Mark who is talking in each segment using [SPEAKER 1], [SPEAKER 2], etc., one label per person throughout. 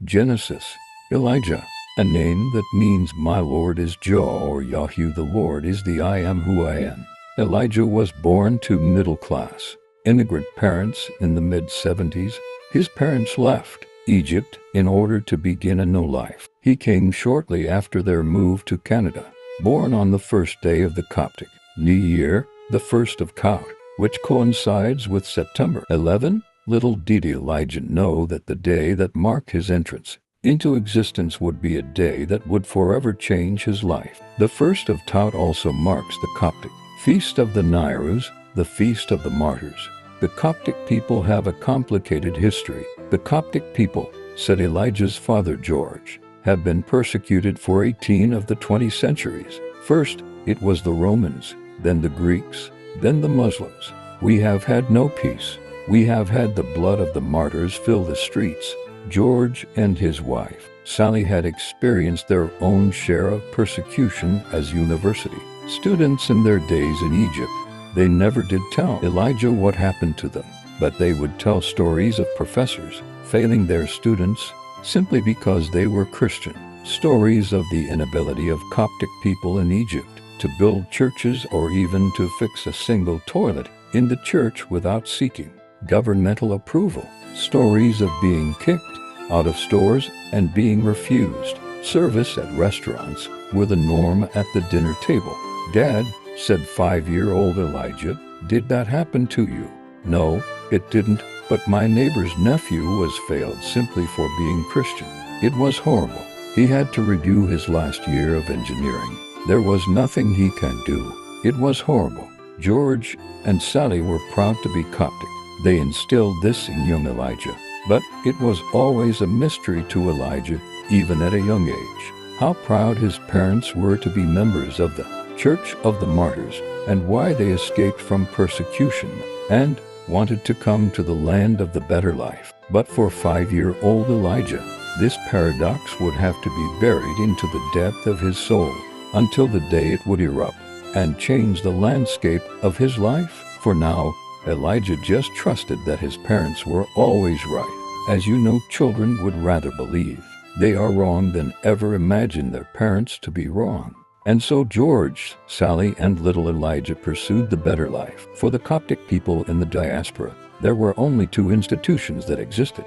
[SPEAKER 1] Genesis. Elijah, a name that means my Lord is Jah, or Yahweh the Lord is the I am who I am. Elijah was born to middle-class, immigrant parents in the mid-70s. His parents left Egypt in order to begin a new life. He came shortly after their move to Canada. Born on the first day of the Coptic New Year, the 1st of Kaut, which coincides with September 11, little did Elijah know that the day that marked his entrance into existence would be a day that would forever change his life. The 1st of Kaut also marks the Coptic Feast of the Nairus, the Feast of the Martyrs. The Coptic people have a complicated history. The Coptic people, said Elijah's father George, have been persecuted for 18 of the 20 centuries. First, it was the Romans, then the Greeks, then the Muslims. We have had no peace. We have had the blood of the martyrs fill the streets. George and his wife, Sally, had experienced their own share of persecution as university students in their days in Egypt. They never did tell Elijah what happened to them, but they would tell stories of professors failing their students simply because they were Christian. Stories of the inability of Coptic people in Egypt to build churches or even to fix a single toilet in the church without seeking governmental approval. Stories of being kicked out of stores and being refused service at restaurants were the norm at the dinner table. Dad, said 5-year-old Elijah, did that happen to you? No, it didn't, but my neighbor's nephew was failed simply for being Christian. It was horrible. He had to redo his last year of engineering. There was nothing he can do. It was horrible. George and Sally were proud to be Coptic. They instilled this in young Elijah, but it was always a mystery to Elijah, even at a young age, how proud his parents were to be members of the Church of the Martyrs and why they escaped from persecution and wanted to come to the land of the better life. But for 5-year-old Elijah, this paradox would have to be buried into the depth of his soul until the day it would erupt and change the landscape of his life. For now, Elijah just trusted that his parents were always right. As you know, children would rather believe they are wrong than ever imagine their parents to be wrong. And so George, Sally, and little Elijah pursued the better life. For the Coptic people in the diaspora, there were only 2 institutions that existed: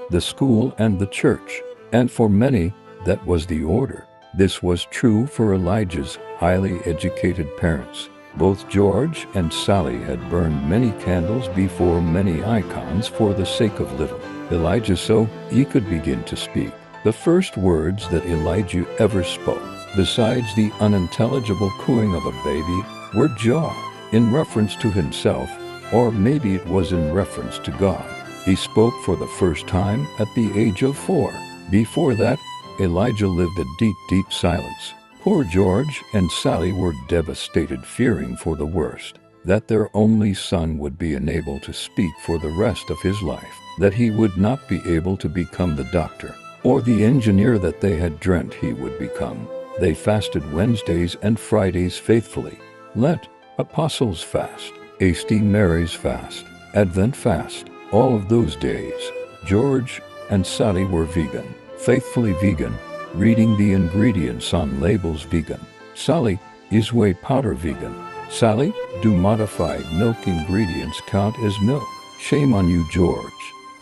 [SPEAKER 1] the school and the church. And for many, that was the order. This was true for Elijah's highly educated parents. Both George and Sally had burned many candles before many icons for the sake of little Elijah so he could begin to speak. The first words that Elijah ever spoke, besides the unintelligible cooing of a baby, were Jah, in reference to himself, or maybe it was in reference to God. He spoke for the first time at the age of 4. Before that, Elijah lived a deep, deep silence. Poor George and Sally were devastated, fearing for the worst, that their only son would be unable to speak for the rest of his life, that he would not be able to become the doctor or the engineer that they had dreamt he would become. They fasted Wednesdays and Fridays faithfully. Lent, Apostles' Fast, Hasty Mary's Fast, Advent Fast. All of those days, George and Sally were vegan, faithfully vegan, reading the ingredients on labels vegan. Sally is whey powder vegan. Sally, do modified milk ingredients count as milk? Shame on you, George.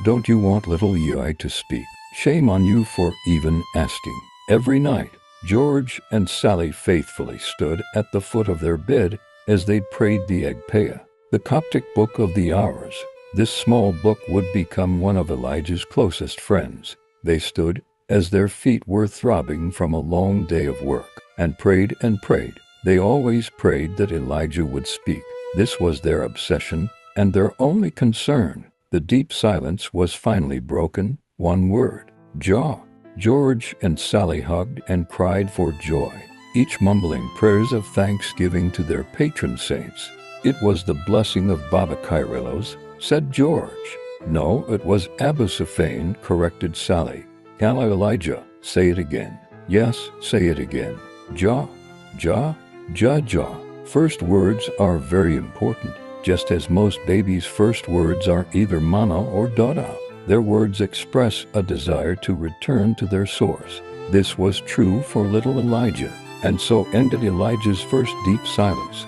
[SPEAKER 1] Don't you want little Eli to speak? Shame on you for even asking. Every night, George and Sally faithfully stood at the foot of their bed as they prayed the Agpeya, the Coptic Book of the Hours. This small book would become one of Elijah's closest friends. They stood as their feet were throbbing from a long day of work, and prayed and prayed. They always prayed that Elijah would speak. This was their obsession and their only concern. The deep silence was finally broken. One word: Jah. George and Sally hugged and cried for joy, each mumbling prayers of thanksgiving to their patron saints. It was the blessing of Baba Kyrillos, said George. No, it was Abu Sufyan, corrected Sally. Kala Elijah, say it again. Yes, say it again. Jah, Jah, Jah, Jah. First words are very important, just as most babies' first words are either mama or dada. Their words express a desire to return to their source. This was true for little Elijah, and so ended Elijah's first deep silence.